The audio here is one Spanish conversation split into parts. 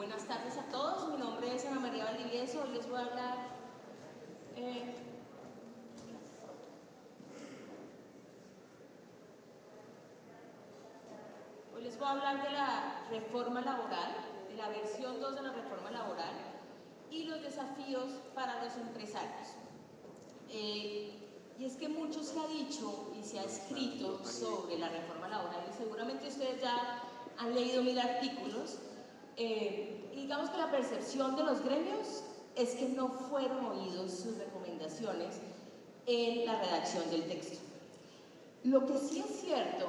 buenas tardes a todos. Mi nombre es Ana María Valdivieso. Hoy les voy a hablar de la reforma laboral, de la versión 2 de la reforma laboral y los desafíos para los empresarios. Y es que mucho se ha dicho y se ha escrito sobre la reforma laboral y seguramente ustedes ya han leído 1000 artículos. Y digamos que la percepción de los gremios es que no fueron oídos sus recomendaciones en la redacción del texto. Lo que sí es cierto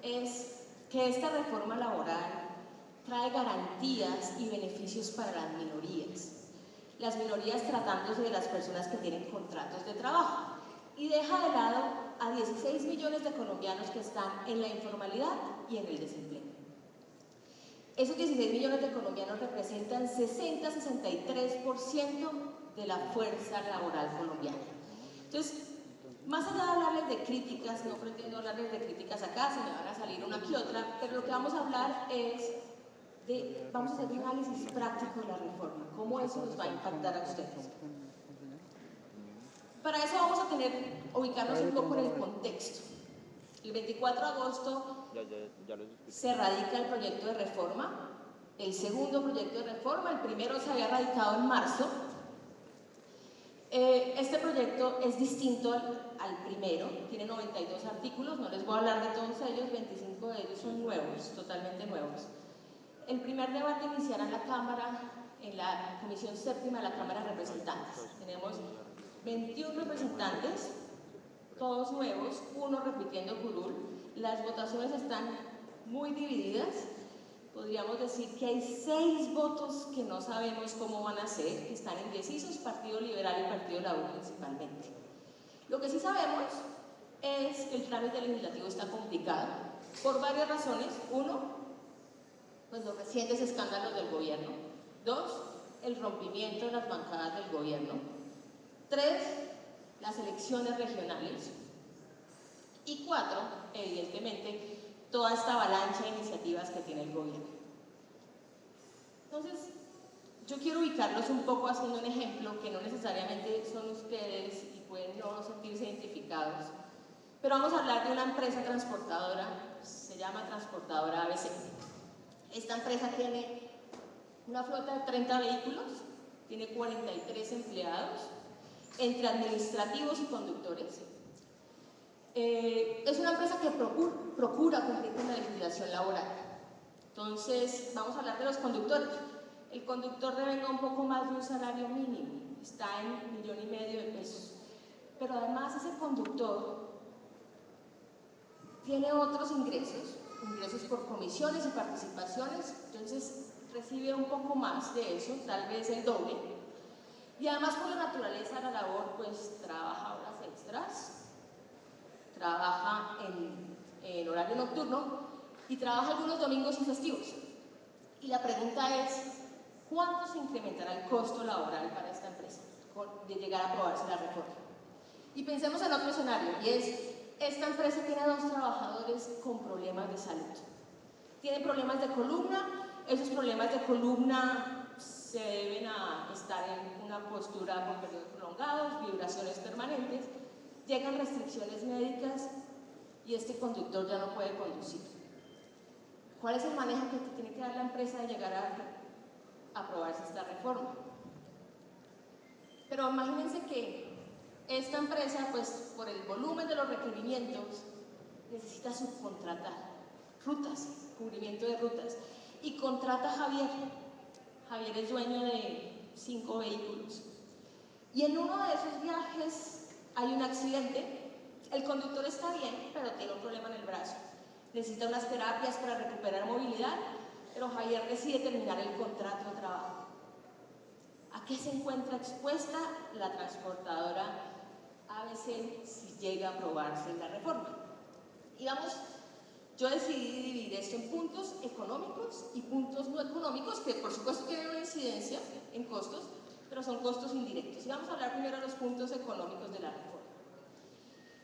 es que esta reforma laboral trae garantías y beneficios para las minorías tratándose de las personas que tienen contratos de trabajo, y deja de lado a 16 millones de colombianos que están en la informalidad y en el desempleo. Esos 16 millones de colombianos representan 60-63% de la fuerza laboral colombiana. Entonces, más allá de hablarles de críticas, no pretendo hablarles de críticas acá, se me van a salir una que otra, pero lo que vamos a hablar es vamos a hacer un análisis práctico de la reforma, cómo eso nos va a impactar a ustedes. Para eso vamos a ubicarnos un poco en el contexto. El 24 de agosto se radica el proyecto de reforma, el segundo proyecto de reforma, el primero se había radicado en marzo. Este proyecto es distinto al primero, tiene 92 artículos, no les voy a hablar de todos ellos, 25 de ellos son nuevos, totalmente nuevos. El primer debate iniciará en la Cámara, en la Comisión Séptima de la Cámara de Representantes. Tenemos 21 representantes, todos nuevos, uno repitiendo curul. Las votaciones están muy divididas. Podríamos decir que hay 6 votos que no sabemos cómo van a ser, que están indecisos, Partido Liberal y Partido La U principalmente. Lo que sí sabemos es que el trámite legislativo está complicado por varias razones. Uno, pues los recientes escándalos del gobierno. 2, el rompimiento de las bancadas del gobierno. 3, las elecciones regionales. Y 4, evidentemente, toda esta avalancha de iniciativas que tiene el gobierno. Entonces, yo quiero ubicarlos un poco haciendo un ejemplo que no necesariamente son ustedes y pueden no sentirse identificados, pero vamos a hablar de una empresa transportadora, se llama Transportadora ABC. Esta empresa tiene una flota de 30 vehículos, tiene 43 empleados, entre administrativos y conductores. Es una empresa que procura cumplir con la legislación laboral. Entonces, vamos a hablar de los conductores. El conductor devenga un poco más de un salario mínimo, está en 1,5 millones de pesos. Pero además ese conductor tiene otros ingresos por comisiones y participaciones, entonces recibe un poco más de eso, tal vez el doble. Y además por la naturaleza de la labor, pues trabaja horas extras, trabaja en horario nocturno y trabaja algunos domingos y festivos. Y la pregunta es, ¿cuánto se incrementará el costo laboral para esta empresa de llegar a aprobarse la reforma? Y pensemos en otro escenario, y es, esta empresa tiene 2 trabajadores con problemas de salud. Tienen problemas de columna, esos problemas de columna se deben a estar en una postura por periodos prolongados, vibraciones permanentes, llegan restricciones médicas y este conductor ya no puede conducir. ¿Cuál es el manejo que tiene que dar la empresa de llegar a aprobarse esta reforma? Pero imagínense que esta empresa, pues por el volumen de los requerimientos, necesita subcontratar rutas, cubrimiento de rutas, y contrata a Javier. Javier es dueño de 5 vehículos. Y en uno de esos viajes hay un accidente, el conductor está bien, pero tiene un problema en el brazo. Necesita unas terapias para recuperar movilidad, pero Javier decide terminar el contrato de trabajo. ¿A qué se encuentra expuesta la transportadora ABC si llega a aprobarse la reforma? Y yo decidí dividir esto en puntos económicos y puntos no económicos, que por supuesto tienen una incidencia en costos, pero son costos indirectos. Y vamos a hablar primero de los puntos económicos de la reforma.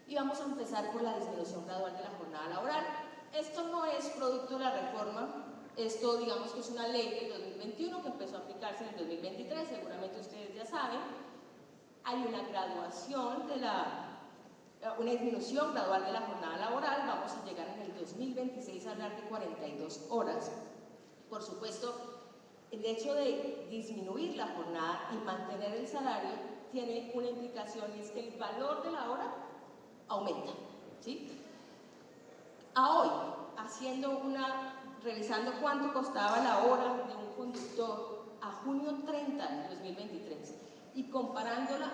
Y vamos a empezar por la disminución gradual de la jornada laboral. Esto no es producto de la reforma, esto digamos que es una ley del 2021, que empezó a aplicarse en el 2023, seguramente ustedes ya saben. Hay una graduación una disminución gradual de la jornada laboral. Vamos a llegar en el 2026 a hablar de 42 horas. Por supuesto, el hecho de disminuir la jornada y mantener el salario tiene una implicación, y es que el valor de la hora aumenta, ¿sí? A hoy, revisando cuánto costaba la hora de un conductor a junio 30 del 2023 y comparándola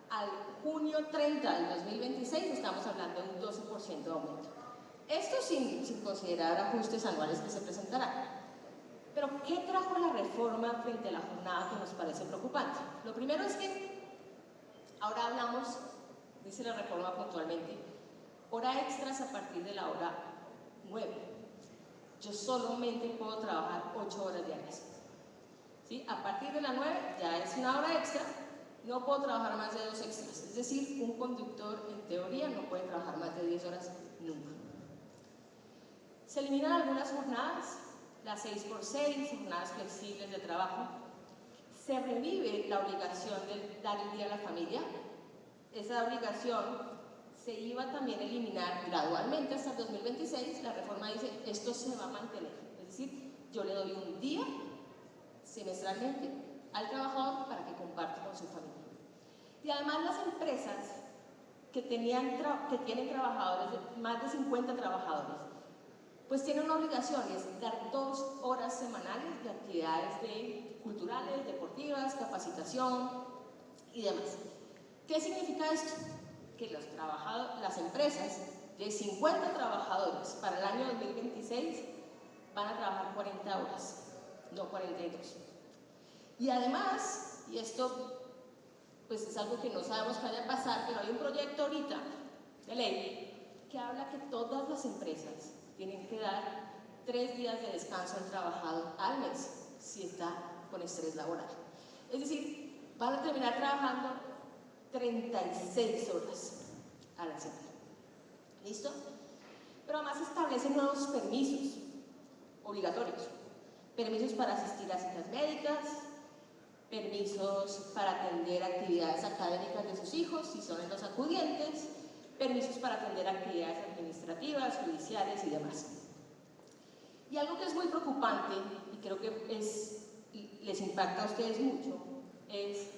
al junio 30 del 2026, estamos hablando de un 12% de aumento. Esto sin considerar ajustes anuales que se presentarán. Pero, ¿qué trajo la reforma frente a la jornada que nos parece preocupante? Lo primero es que ahora hablamos, dice la reforma puntualmente, hora extras a partir de la hora 9. Yo solamente puedo trabajar 8 horas diarias, ¿sí? A partir de la 9 ya es una hora extra, no puedo trabajar más de 2 extras. Es decir, un conductor en teoría no puede trabajar más de 10 horas nunca. Se eliminan algunas jornadas, las 6x6, jornadas flexibles de trabajo. Se revive la obligación de dar el día a la familia. Esa obligación se iba también a eliminar gradualmente hasta el 2026. La reforma dice, esto se va a mantener. Es decir, yo le doy un día semestralmente al trabajador para que comparta con su familia. Y además las empresas que tienen trabajadores, más de 50 trabajadores, pues tienen una obligación, es dar 2 horas semanales de actividades culturales, deportivas, capacitación y demás. ¿Qué significa esto? Que las empresas de 50 trabajadores para el año 2026 van a trabajar 40 horas, no 42. Y además, y esto pues es algo que no sabemos qué vaya a pasar, pero hay un proyecto ahorita de ley que habla que todas las empresas tienen que dar 3 días de descanso al trabajador al mes si está con estrés laboral. Es decir, van a terminar trabajando 36 horas a la semana. ¿Listo? Pero además establecen nuevos permisos obligatorios. Permisos para asistir a citas médicas, permisos para atender actividades académicas de sus hijos, si son los acudientes, permisos para atender actividades administrativas, judiciales y demás. Y algo que es muy preocupante, y creo que les impacta a ustedes mucho, es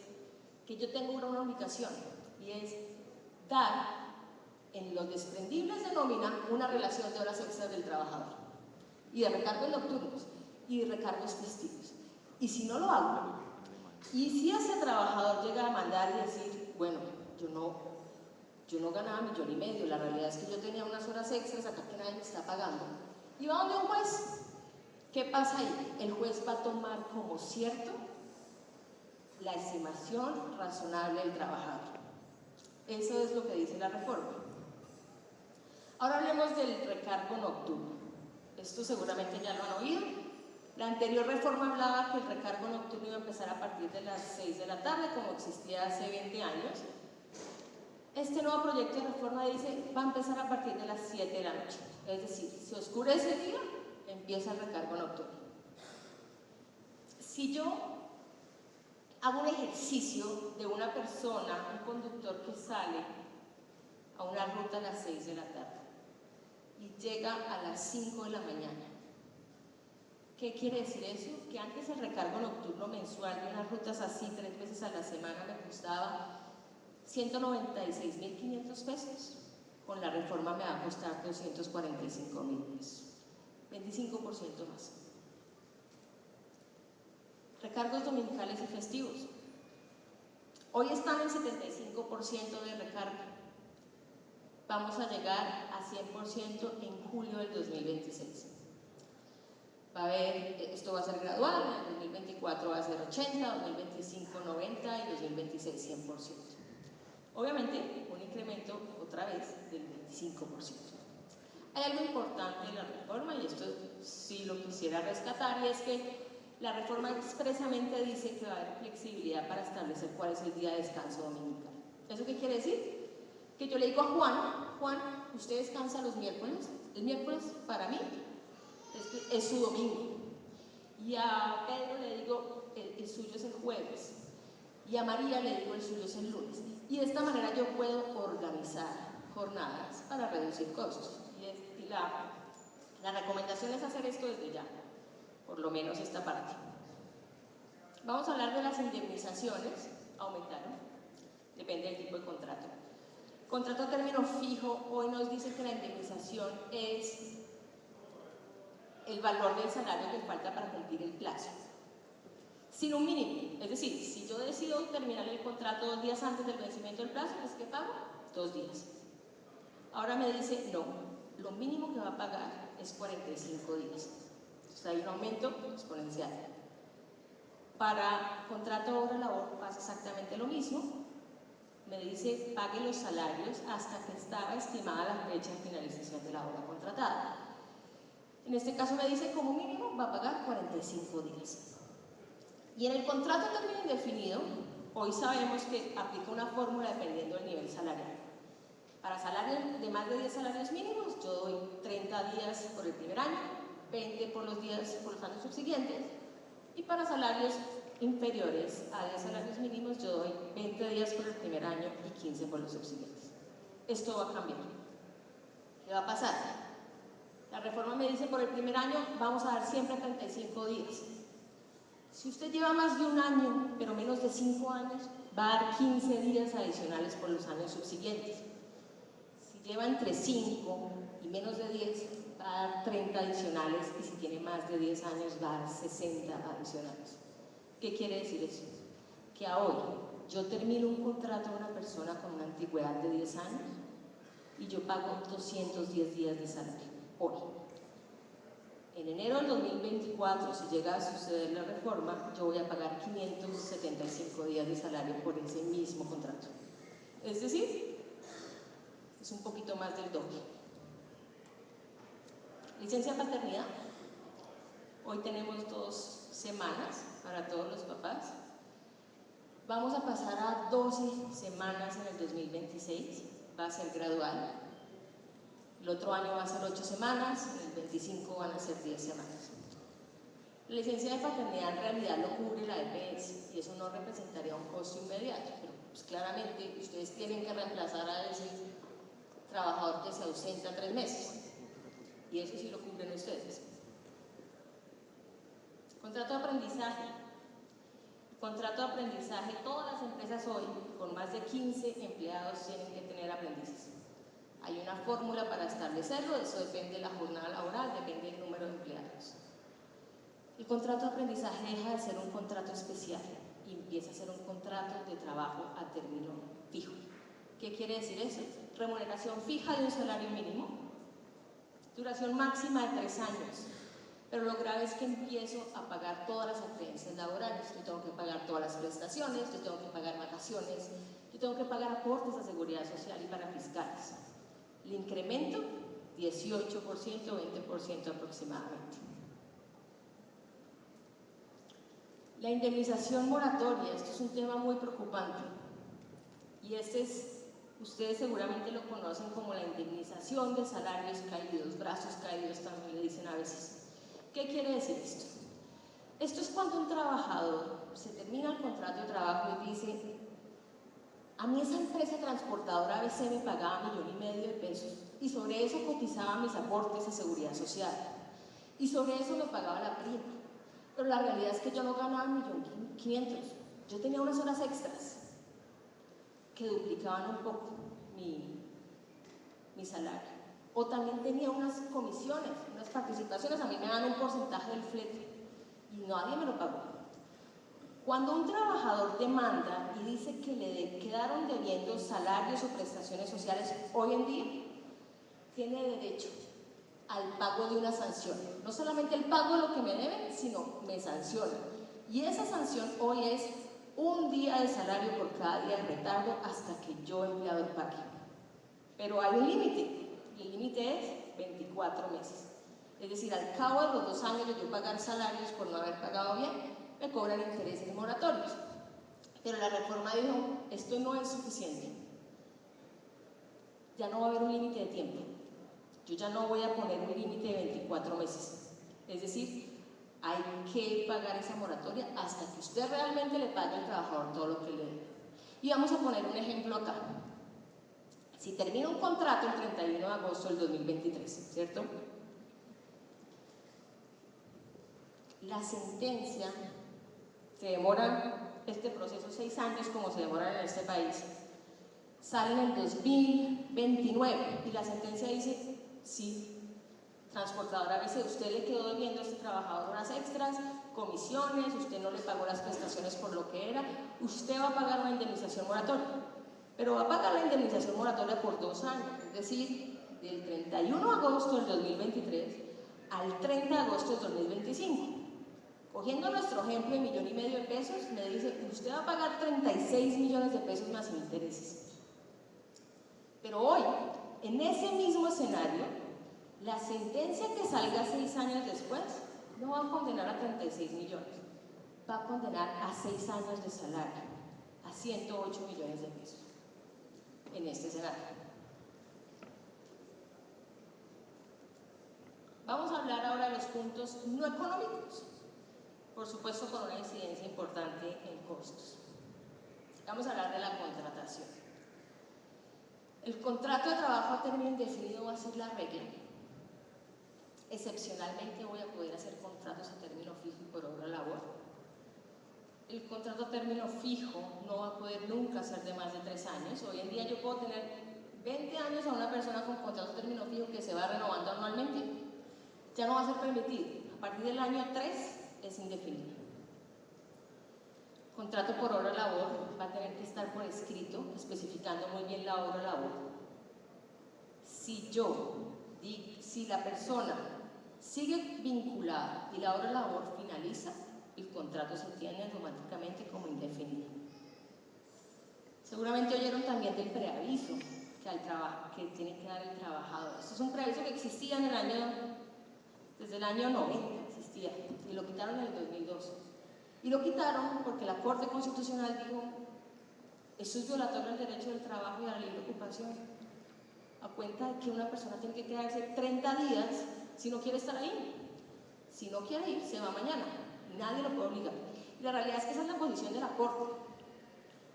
que yo tengo una obligación, y es dar en los desprendibles de nómina una relación de horas extras del trabajador, y de recargos nocturnos, y de recargos festivos. Y si no lo hago, y si ese trabajador llega a mandar y decir, bueno, yo no ganaba $1,500,000, la realidad es que yo tenía unas horas extras acá que nadie me está pagando, y va donde un juez, ¿qué pasa ahí? El juez va a tomar como cierto la estimación razonable del trabajador. Eso es lo que dice la reforma. Ahora hablemos del recargo nocturno. Esto seguramente ya lo han oído. La anterior reforma hablaba que el recargo nocturno iba a empezar a partir de las 6 de la tarde, como existía hace 20 años. Este nuevo proyecto de reforma dice, va a empezar a partir de las 7 de la noche. Es decir, se oscurece el día, empieza el recargo nocturno. Si yo hago un ejercicio de una persona, un conductor que sale a una ruta a las 6 de la tarde y llega a las 5 de la mañana, ¿qué quiere decir eso? Que antes el recargo nocturno mensual de unas rutas así 3 veces a la semana me costaba 196.500 pesos. Con la reforma me va a costar 245.000 pesos, 25% más. Recargos dominicales y festivos. Hoy están en 75% de recarga. Vamos a llegar a 100% en julio del 2026. Esto va a ser gradual, en el 2024 va a ser 80, 2025 90 y 2026 100%. Obviamente, un incremento otra vez del 25%. Hay algo importante en la reforma, y esto sí lo quisiera rescatar, y es que la reforma expresamente dice que va a haber flexibilidad para establecer cuál es el día de descanso dominical. ¿Eso qué quiere decir? Que yo le digo a Juan, ¿usted descansa los miércoles? El miércoles para mí es su domingo. Y a Pedro le digo, y a María le digo el suyo es el lunes. Y de esta manera yo puedo organizar jornadas para reducir costos. Y la recomendación es hacer esto desde ya, por lo menos esta parte. Vamos a hablar de las indemnizaciones, aumentaron, depende del tipo de contrato. Contrato a término fijo, hoy nos dice que la indemnización es el valor del salario que falta para cumplir el plazo, sin un mínimo. Es decir, si yo decido terminar el contrato 2 días antes del vencimiento del plazo, ¿es que pago? 2 días. Ahora me dice, no, lo mínimo que va a pagar es 45 días. Entonces hay un aumento exponencial. Para contrato obra-labor pasa exactamente lo mismo. Me dice, pague los salarios hasta que estaba estimada la fecha de finalización de la obra contratada. En este caso me dice, como mínimo va a pagar 45 días. Y en el contrato a término indefinido, hoy sabemos que aplica una fórmula dependiendo del nivel salarial. Para salarios de más de 10 salarios mínimos, yo doy 30 días por el primer año, 20 por los años subsiguientes, y para salarios inferiores a 10 salarios mínimos, yo doy 20 días por el primer año y 15 por los subsiguientes. Esto va a cambiar. ¿Qué va a pasar? La reforma me dice, por el primer año vamos a dar siempre 35 días. Si usted lleva más de un año, pero menos de 5 años, va a dar 15 días adicionales por los años subsiguientes. Si lleva entre 5 y menos de 10, va a dar 30 adicionales, y si tiene más de 10 años, va a dar 60 adicionales. ¿Qué quiere decir eso? Que a hoy yo termino un contrato a una persona con una antigüedad de 10 años y yo pago 210 días de salario, hoy. En enero del 2024, si llega a suceder la reforma, yo voy a pagar 575 días de salario por ese mismo contrato. Es decir, es un poquito más del doble. Licencia paternidad. Hoy tenemos 2 semanas para todos los papás. Vamos a pasar a 12 semanas en el 2026, va a ser gradual. El otro año va a ser 8 semanas, en el 25 van a ser 10 semanas. La licencia de paternidad en realidad lo cubre la EPS y eso no representaría un costo inmediato, pero pues claramente ustedes tienen que reemplazar a ese trabajador que se ausenta 3 meses y eso sí lo cubren ustedes. Contrato de aprendizaje. Contrato de aprendizaje, todas las empresas hoy con más de 15 empleados tienen que tener aprendices. Hay una fórmula para establecerlo, eso depende de la jornada laboral, depende del número de empleados. El contrato de aprendizaje deja de ser un contrato especial y empieza a ser un contrato de trabajo a término fijo. ¿Qué quiere decir eso? Remuneración fija de un salario mínimo, duración máxima de 3 años, pero lo grave es que empiezo a pagar todas las acreencias laborales. Yo tengo que pagar todas las prestaciones, yo tengo que pagar vacaciones, yo tengo que pagar aportes a seguridad social y para fiscales. El incremento, 18%, 20% aproximadamente. La indemnización moratoria, esto es un tema muy preocupante y ustedes seguramente lo conocen como la indemnización de salarios caídos, brazos caídos también le dicen a veces. ¿Qué quiere decir esto? Esto es cuando un trabajador se termina el contrato de trabajo y dice: a mí esa empresa transportadora ABC me pagaba $1,5 millones de pesos y sobre eso cotizaba mis aportes a seguridad social y sobre eso me pagaba la prima, pero la realidad es que yo no ganaba $1,5 millones, yo tenía unas horas extras que duplicaban un poco mi salario, o también tenía unas comisiones, unas participaciones, a mí me dan un porcentaje del flete y nadie me lo pagó. Cuando un trabajador demanda y dice que le quedaron debiendo salarios o prestaciones sociales, hoy en día tiene derecho al pago de una sanción. No solamente el pago de lo que me deben, sino me sancionan. Y esa sanción hoy es 1 día de salario por cada día de retardo hasta que yo, empleador, pague. Pero hay un límite, y el límite es 24 meses. Es decir, al cabo de los 2 años de yo pagar salarios por no haber pagado bien, me cobran intereses moratorios. Pero la reforma dijo, esto no es suficiente. Ya no va a haber un límite de tiempo. Yo ya no voy a poner un límite de 24 meses. Es decir, hay que pagar esa moratoria hasta que usted realmente le pague al trabajador todo lo que le debe. Y vamos a poner un ejemplo acá. Si termina un contrato el 31 de agosto del 2023, ¿cierto? La sentencia se demora, este proceso 6 años como se demora en este país, sale en el 2029 y la sentencia dice, sí, transportadora, a veces usted le quedó debiendo a este trabajador horas extras, comisiones, usted no le pagó las prestaciones por lo que era, usted va a pagar una indemnización moratoria, pero va a pagar la indemnización moratoria por 2 años, es decir, del 31 de agosto del 2023 al 30 de agosto del 2025. Cogiendo nuestro ejemplo de $1,5 millones de pesos, me dice, usted va a pagar 36 millones de pesos más intereses. Pero hoy, en ese mismo escenario, la sentencia que salga 6 años después no va a condenar a 36 millones, va a condenar a 6 años de salario, a 108 millones de pesos, en este escenario. Vamos a hablar ahora de los puntos no económicos, por supuesto con una incidencia importante en costos. Vamos a hablar de la contratación. El contrato de trabajo a término indefinido va a ser la regla. Excepcionalmente voy a poder hacer contratos a término fijo y por obra labor. El contrato a término fijo no va a poder nunca ser de más de 3 años. Hoy en día yo puedo tener 20 años a una persona con contrato a término fijo que se va renovando anualmente. Ya no va a ser permitido. A partir del año 3 es indefinido. Contrato por hora labor va a tener que estar por escrito, especificando muy bien la hora labor. Si la persona sigue vinculada y la hora labor finaliza, el contrato se entiende automáticamente como indefinido. Seguramente oyeron también del preaviso que tiene que dar el trabajador. Esto es un preaviso que existía desde el año 90, existía, y lo quitaron en el 2012. Y lo quitaron porque la Corte Constitucional dijo, eso es violatorio al derecho del trabajo y a la libre ocupación, a cuenta de que una persona tiene que quedarse 30 días si no quiere estar ahí. Si no quiere ir, se va mañana, nadie lo puede obligar. Y la realidad es que esa es la posición de la Corte.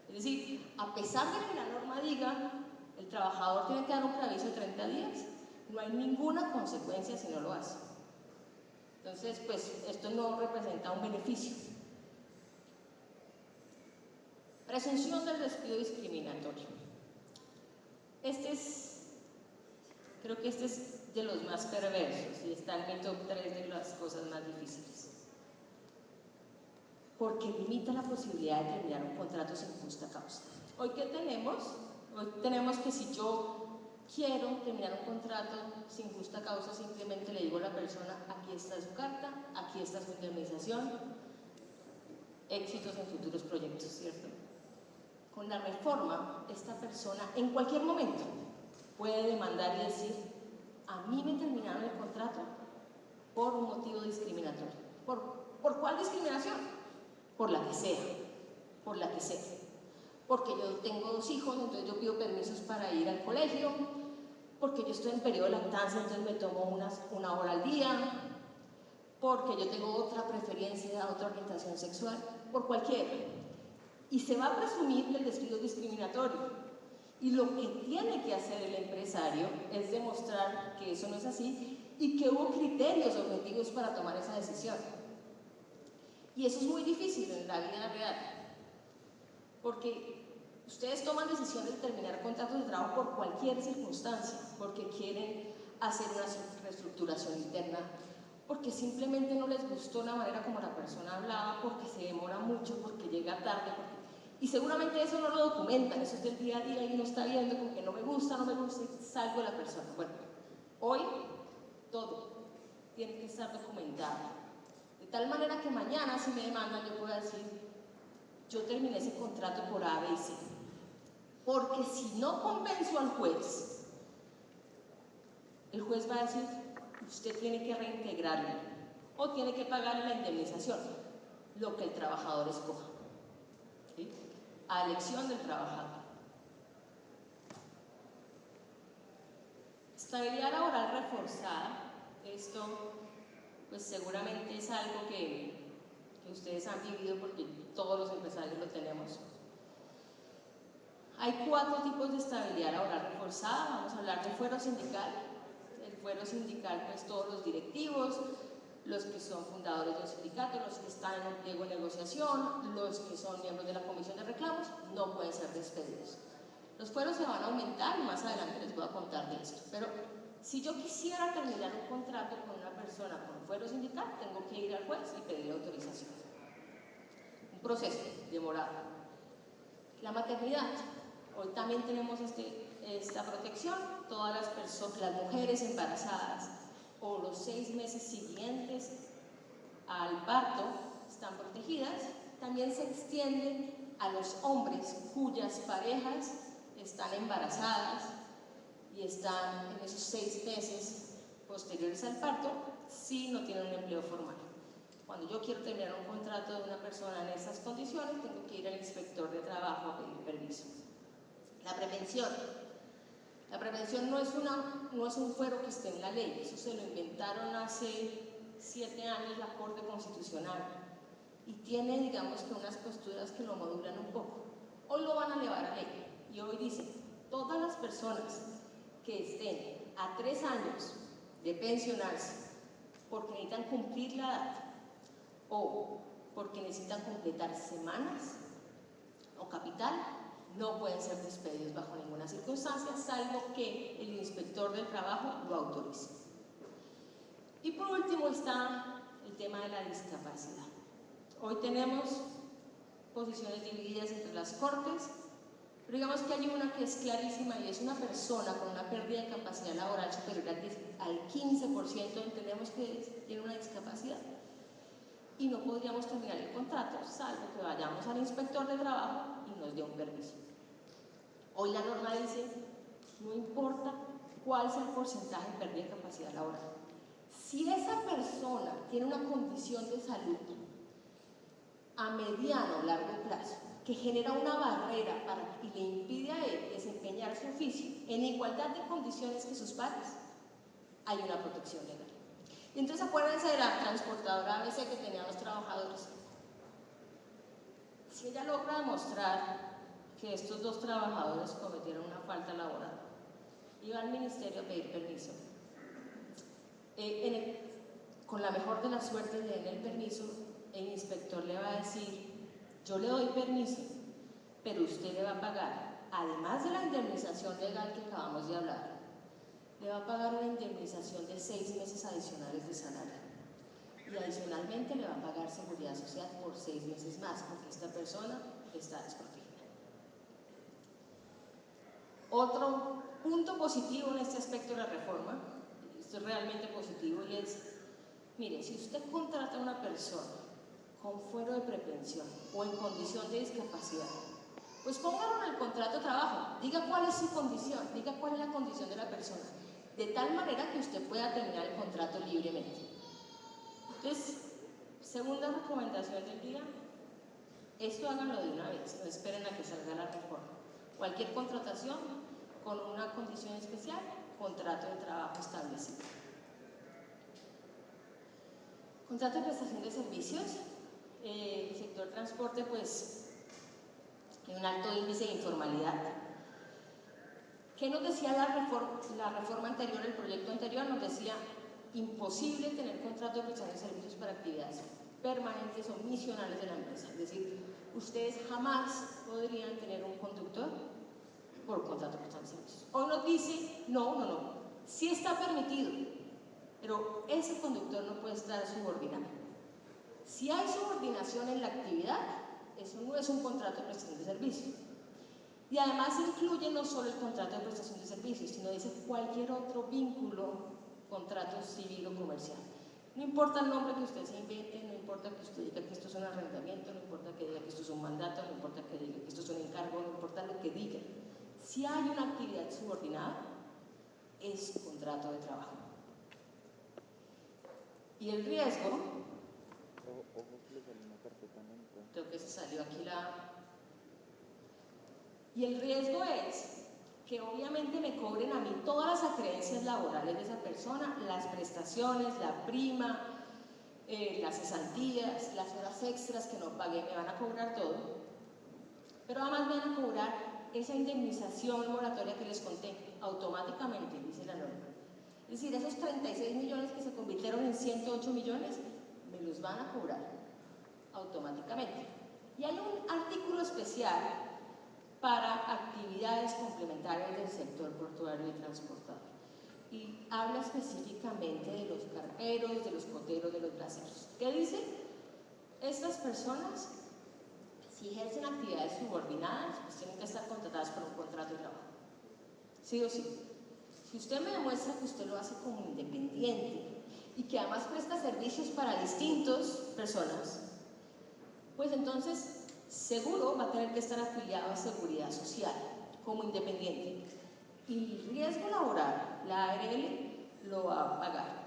Es decir, a pesar de que la norma diga, el trabajador tiene que dar un preaviso de 30 días, no hay ninguna consecuencia si no lo hace. Entonces, pues, esto no representa un beneficio. Presunción del despido discriminatorio. Creo que este es de los más perversos y está en mi top 3 de las cosas más difíciles. Porque limita la posibilidad de terminar un contrato sin justa causa. ¿Hoy qué tenemos? Hoy tenemos que si yo quiero terminar un contrato sin justa causa, simplemente le digo a la persona, aquí está su carta, aquí está su indemnización, éxitos en futuros proyectos, ¿cierto? Con la reforma, esta persona en cualquier momento puede demandar y decir, a mí me terminaron el contrato por un motivo discriminatorio. ¿Por cuál discriminación? Por la que sea, por la que sea. Porque yo tengo 2 hijos, entonces yo pido permisos para ir al colegio, porque yo estoy en periodo de lactancia, entonces me tomo una hora al día, porque yo tengo otra preferencia, otra orientación sexual, por cualquiera. Y se va a presumir que el despido es discriminatorio. Y lo que tiene que hacer el empresario es demostrar que eso no es así y que hubo criterios objetivos para tomar esa decisión. Y eso es muy difícil en la vida real, porque ustedes toman decisiones de terminar contratos de trabajo por cualquier circunstancia, porque quieren hacer una reestructuración interna, porque simplemente no les gustó la manera como la persona hablaba, porque se demora mucho, porque llega tarde, y seguramente eso no lo documentan, eso es del día a día y uno está viendo como que no me gusta, y salgo de la persona. Bueno, hoy todo tiene que estar documentado, de tal manera que mañana si me demandan yo pueda decir, yo terminé ese contrato por A, B y C, porque si no convenzo al juez, el juez va a decir, usted tiene que reintegrarlo o tiene que pagarle la indemnización, lo que el trabajador escoja, ¿sí? A elección del trabajador. Estabilidad laboral reforzada, esto pues seguramente es algo que ustedes han vivido porque todos los empresarios lo tenemos. Hay 4 tipos de estabilidad laboral reforzada. Vamos a hablar del fuero sindical. El fuero sindical, pues todos los directivos, los que son fundadores de un sindicato, los que están en un pliego de negociación, los que son miembros de la comisión de reclamos, no pueden ser despedidos. Los fueros se van a aumentar y más adelante les voy a contar de esto. Pero si yo quisiera terminar un contrato con una persona con fuero sindical, tengo que ir al juez y pedir autorización. Un proceso demorado. La maternidad. Hoy también tenemos esta protección. Todas las mujeres embarazadas o los 6 meses siguientes al parto están protegidas. También se extiende a los hombres cuyas parejas están embarazadas y están en esos 6 meses posteriores al parto si no tienen un empleo formal. Cuando yo quiero terminar un contrato de una persona en esas condiciones, tengo que ir al inspector de trabajo a pedir permiso. La prevención. La prevención no es un fuero que esté en la ley, eso se lo inventaron hace 7 años la Corte Constitucional y tiene, digamos, que unas posturas que lo modulan un poco. Hoy lo van a elevar a ley y hoy dice, todas las personas que estén a 3 años de pensionarse porque necesitan cumplir la edad o porque necesitan completar semanas o capital, no pueden ser despedidos bajo ninguna circunstancia, salvo que el inspector del trabajo lo autorice. Y por último está el tema de la discapacidad. Hoy tenemos posiciones divididas entre las cortes, pero digamos que hay una que es clarísima y es una persona con una pérdida de capacidad laboral superior al 15%, entendemos que tiene una discapacidad y no podríamos terminar el contrato, salvo que vayamos al inspector de trabajo y nos dé un permiso. Hoy la norma dice, no importa cuál sea el porcentaje de pérdida de capacidad laboral. Si esa persona tiene una condición de salud a mediano o largo plazo que genera una barrera y le impide a él desempeñar su oficio en igualdad de condiciones que sus pares, hay una protección legal. Y entonces acuérdense de la transportadora ABC que tenía 2 trabajadores. Si ella logra demostrar que estos 2 trabajadores cometieron una falta laboral, iba al ministerio a pedir permiso. Con la mejor de las suertes le den el permiso, el inspector le va a decir, yo le doy permiso, pero usted le va a pagar, además de la indemnización legal que acabamos de hablar, le va a pagar una indemnización de 6 meses adicionales de salario. Y adicionalmente le va a pagar seguridad social por 6 meses más, porque esta persona está desprotegida. Otro punto positivo en este aspecto de la reforma, esto es realmente positivo, y es, mire, si usted contrata a una persona con fuero de prepensión o en condición de discapacidad, pues póngalo en el contrato de trabajo, diga cuál es su condición, diga cuál es la condición de la persona, de tal manera que usted pueda terminar el contrato libremente. Entonces, segunda recomendación del día, esto háganlo de una vez, no esperen a que salga la reforma. Cualquier contratación con una condición especial, contrato de trabajo establecido. Contrato de prestación de servicios. El sector transporte, pues, tiene un alto índice de informalidad. ¿Qué nos decía la reforma anterior, el proyecto anterior? Nos decía imposible tener contrato de prestación de servicios para actividades permanentes o misionales de la empresa. Es decir, ustedes jamás podrían tener un conductor por contrato de prestación de servicios. Hoy nos dice, no, sí está permitido, pero ese conductor no puede estar subordinado. Si hay subordinación en la actividad, eso no es un contrato de prestación de servicios. Y además incluye no solo el contrato de prestación de servicios, sino dice cualquier otro vínculo, contrato civil o comercial. No importa el nombre que usted se invente, no importa que usted diga que esto es un arrendamiento, no importa que diga que esto es un mandato, no importa que diga que esto es un encargo, no importa lo que diga. Si hay una actividad subordinada, es contrato de trabajo. Y el riesgo, creo que se salió aquí y el riesgo es que obviamente me cobren a mí todas las acreencias laborales de esa persona, las prestaciones, la prima, las cesantías, las horas extras que no pagué, me van a cobrar todo, pero además me van a cobrar esa indemnización moratoria que les conté, automáticamente, dice la norma. Es decir, esos 36 millones que se convirtieron en 108 millones, me los van a cobrar automáticamente. Y hay un artículo especial para actividades complementarias del sector portuario y transportador. Y habla específicamente de los cargueros, de los coteros, de los braceros. ¿Qué dice? Estas personas, si ejercen actividades subordinadas, pues tienen que estar contratadas por un contrato de trabajo. Sí o sí. Si usted me demuestra que usted lo hace como independiente y que además presta servicios para distintas personas, pues entonces seguro va a tener que estar afiliado a Seguridad Social como independiente. Y el riesgo laboral, la ARL, lo va a pagar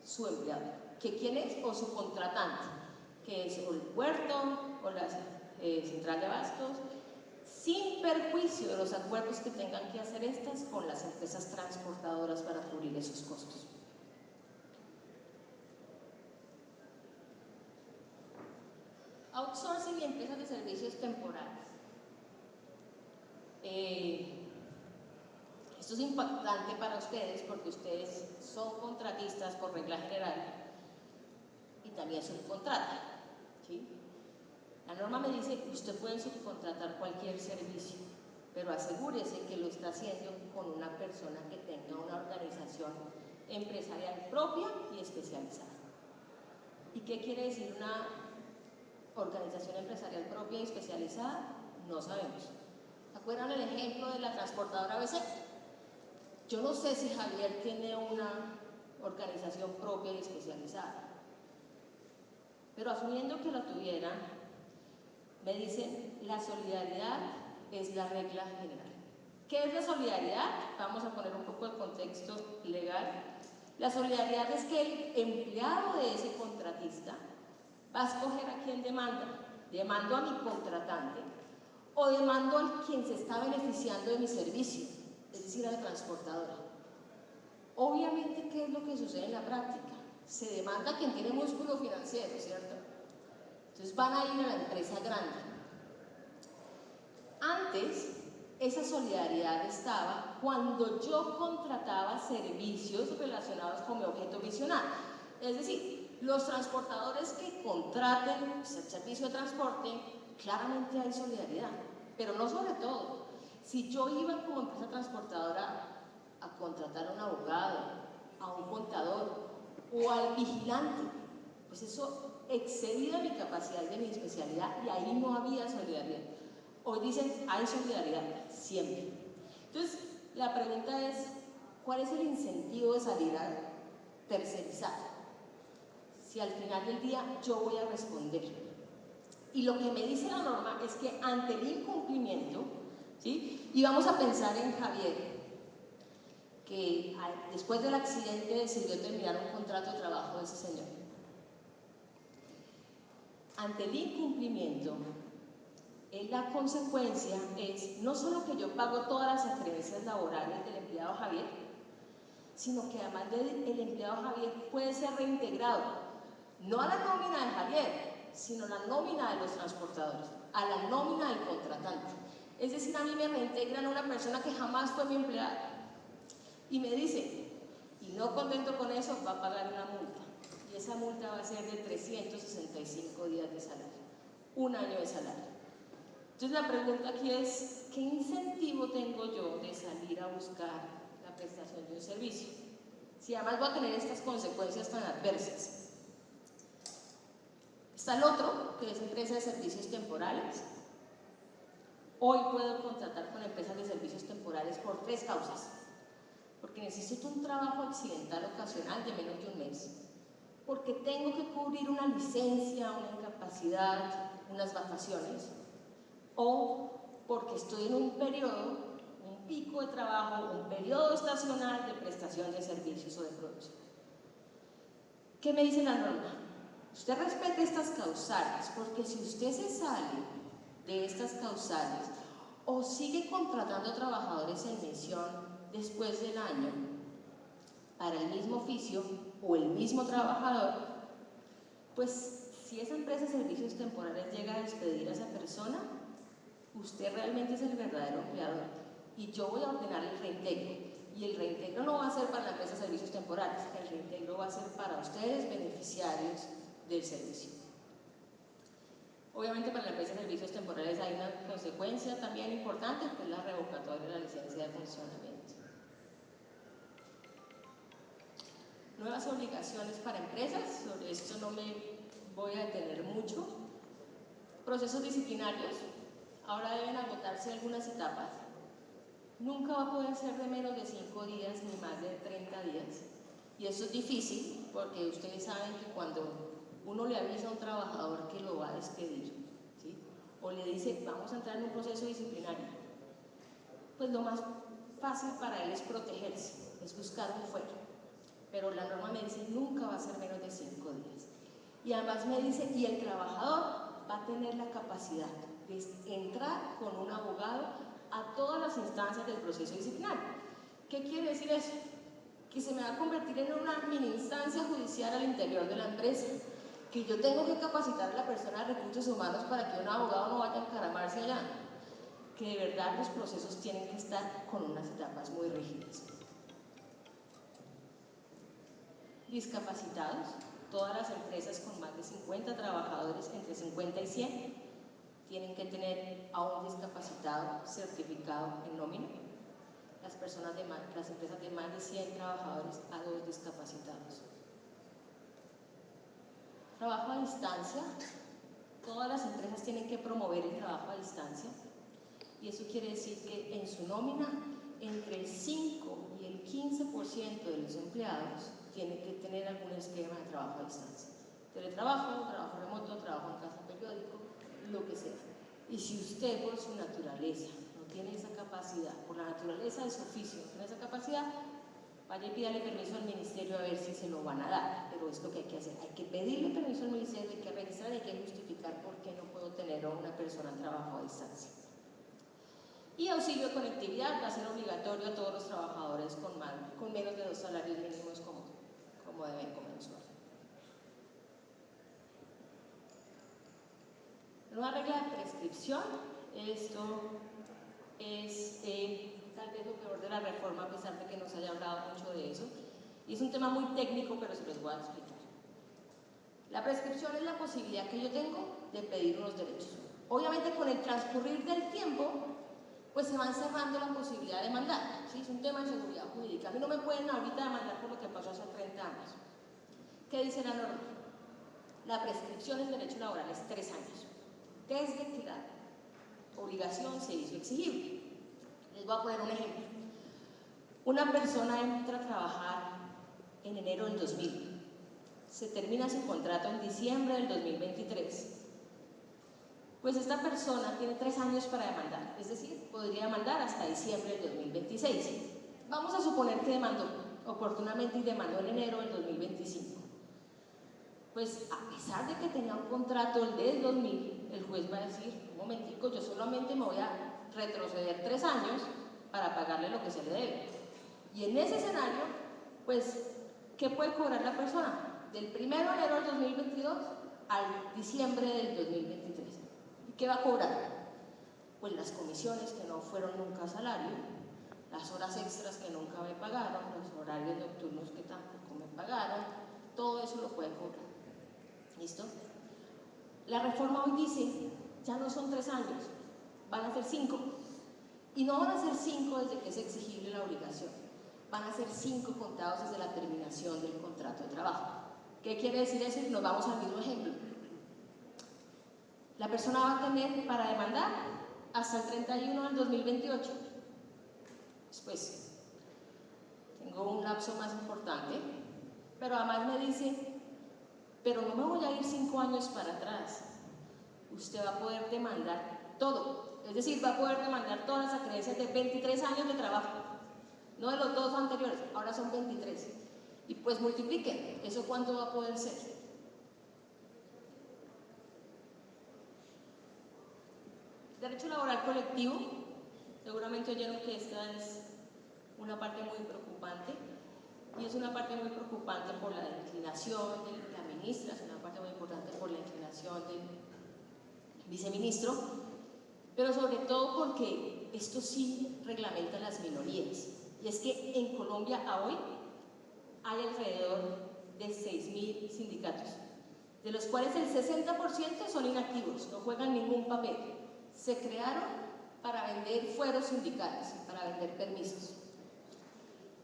su empleado. ¿Que quién es? O su contratante, que es o el puerto o la central de abastos, sin perjuicio de los acuerdos que tengan que hacer estas con las empresas transportadoras para cubrir esos costos. Outsourcing y empresas de servicios temporales. Esto es impactante para ustedes porque ustedes son contratistas por regla general y también subcontratan, ¿sí? La norma me dice que usted puede subcontratar cualquier servicio, pero asegúrese que lo está haciendo con una persona que tenga una organización empresarial propia y especializada. ¿Y qué quiere decir una organización empresarial propia y especializada? No sabemos. ¿Se acuerdan el ejemplo de la transportadora ABC? Yo no sé si Javier tiene una organización propia y especializada, pero asumiendo que lo tuviera, me dicen, la solidaridad es la regla general. ¿Qué es la solidaridad? Vamos a poner un poco de contexto legal. La solidaridad es que el empleado de ese contratista va a escoger a quién demanda. ¿Demando a mi contratante o demando a quien se está beneficiando de mi servicio? Es decir, a la transportadora. Obviamente, ¿qué es lo que sucede en la práctica? Se demanda a quien tiene músculo financiero, ¿cierto? Entonces van a ir a la empresa grande. Antes, esa solidaridad estaba cuando yo contrataba servicios relacionados con mi objeto misional. Es decir, los transportadores que contraten el servicio de transporte, claramente hay solidaridad, pero no sobre todo. Si yo iba como empresa transportadora a contratar a un abogado, a un contador o al vigilante, pues eso excedía mi capacidad y de mi especialidad y ahí no había solidaridad. Hoy dicen, hay solidaridad, siempre. Entonces, la pregunta es, ¿cuál es el incentivo de salir a tercerizar? Si al final del día yo voy a responder. Y lo que me dice la norma es que ante el incumplimiento, ¿sí? Y vamos a pensar en Javier, que después del accidente decidió terminar un contrato de trabajo de ese señor. Ante el incumplimiento, la consecuencia es no solo que yo pago todas las acreencias laborales del empleado Javier, sino que además el empleado Javier puede ser reintegrado, no a la nómina de Javier, sino a la nómina de los transportadores, a la nómina del contratante. Es decir, a mí me reintegran una persona que jamás fue mi empleada y me dice, y no contento con eso, va a pagar una multa, y esa multa va a ser de 365 días de salario, un año de salario. Entonces la pregunta aquí es, ¿qué incentivo tengo yo de salir a buscar la prestación de un servicio? Si además voy a tener estas consecuencias tan adversas. Está el otro, que es empresa de servicios temporales. Hoy puedo contratar con empresas de servicios temporales por 3 causas. Porque necesito un trabajo accidental ocasional de menos de un mes. Porque tengo que cubrir una licencia, una incapacidad, unas vacaciones. O porque estoy en un periodo, un pico de trabajo, un periodo estacional de prestación de servicios o de producción. ¿Qué me dice la norma? Usted respete estas causales, porque si usted se sale de estas causales o sigue contratando trabajadores en misión después del año para el mismo oficio o el mismo trabajador, pues si esa empresa de servicios temporales llega a despedir a esa persona, usted realmente es el verdadero empleador y yo voy a ordenar el reintegro. Y el reintegro no va a ser para la empresa de servicios temporales, el reintegro va a ser para ustedes, beneficiarios del servicio. Obviamente para la empresa de servicios temporales hay una consecuencia también importante, que es la revocatoria de la licencia de funcionamiento. Nuevas obligaciones para empresas, sobre esto no me voy a detener mucho. Procesos disciplinarios, ahora deben agotarse algunas etapas. Nunca va a poder ser de menos de 5 días ni más de 30 días. Y eso es difícil porque ustedes saben que cuando uno le avisa a un trabajador que lo va a despedir, ¿sí?, o le dice vamos a entrar en un proceso disciplinario, pues lo más fácil para él es protegerse, es buscar un fuero. Pero la norma me dice nunca va a ser menos de 5 días. Y además me dice, y el trabajador va a tener la capacidad de entrar con un abogado a todas las instancias del proceso disciplinario. ¿Qué quiere decir eso? Que se me va a convertir en una mini instancia judicial al interior de la empresa, que yo tengo que capacitar a la persona de recursos humanos para que un abogado no vaya a encaramarse allá, que de verdad los procesos tienen que estar con unas etapas muy rígidas. Discapacitados, todas las empresas con más de 50 trabajadores, entre 50 y 100, tienen que tener a un discapacitado certificado en nómina. Las empresas de más de 100 trabajadores a 2 discapacitados. Trabajo a distancia, todas las empresas tienen que promover el trabajo a distancia y eso quiere decir que en su nómina entre el 5 y el 15% de los empleados tienen que tener algún esquema de trabajo a distancia. Teletrabajo, trabajo remoto, trabajo en casa periódico, lo que sea. Y si usted por su naturaleza no tiene esa capacidad, por la naturaleza de su oficio no tiene esa capacidad, vaya y pídale permiso al ministerio a ver si se lo van a dar, pero es lo que hay que hacer, hay que pedirle permiso al ministerio, hay que registrar, hay que justificar por qué no puedo tener a una persona en trabajo a distancia. Y auxilio de conectividad va a ser obligatorio a todos los trabajadores con menos de 2 salarios mínimos como deben comenzar. Nueva regla de prescripción, esto es tal vez lo peor de la reforma, a pesar de que no se haya hablado mucho de eso, y es un tema muy técnico, pero se los voy a explicar. La prescripción es la posibilidad que yo tengo de pedir unos derechos. Obviamente con el transcurrir del tiempo, pues se van cerrando la posibilidad de demandar, ¿sí? Es un tema de seguridad jurídica. A mí no me pueden ahorita demandar por lo que pasó hace 30 años. ¿Qué dice la norma? La prescripción en derecho laboral es 3 años. Desde que la obligación se hizo exigible. Les voy a poner un ejemplo. Una persona entra a trabajar en enero del 2000. Se termina su contrato en diciembre del 2023. Pues esta persona tiene 3 años para demandar, es decir, podría demandar hasta diciembre del 2026. Vamos a suponer que demandó oportunamente y demandó en enero del 2025. Pues a pesar de que tenía un contrato del 2000, el juez va a decir, un momentico, yo solamente me voy a retroceder 3 años para pagarle lo que se le debe. Y en ese escenario, pues, ¿qué puede cobrar la persona? Del 1 de enero del 2022 al diciembre del 2023. ¿Y qué va a cobrar? Pues las comisiones que no fueron nunca salario, las horas extras que nunca me pagaron, los horarios nocturnos que tampoco me pagaron, todo eso lo puede cobrar. ¿Listo? La reforma hoy dice, ya no son 3 años, van a ser 5. Y no van a ser 5 desde que es exigible la obligación, van a ser 5 contados desde la terminación del contrato de trabajo. ¿Qué quiere decir eso? Nos vamos al mismo ejemplo. La persona va a tener para demandar hasta el 31 del 2028. Después, tengo un lapso más importante, pero además me dice, pero no me voy a ir 5 años para atrás. Usted va a poder demandar todo, es decir, va a poder demandar todas las acreencias de 23 años de trabajo, no de los 2 anteriores, ahora son 23. Y pues multipliquen, ¿eso cuánto va a poder ser? Derecho laboral colectivo, seguramente oyeron que esta es una parte muy preocupante, y es una parte muy preocupante por la declinación de la ministra, es una parte muy importante por la inclinación del viceministro, pero sobre todo porque esto sí reglamenta las minorías. Y es que en Colombia a hoy hay alrededor de 6.000 sindicatos, de los cuales el 60% son inactivos, no juegan ningún papel. Se crearon para vender fueros sindicales, para vender permisos.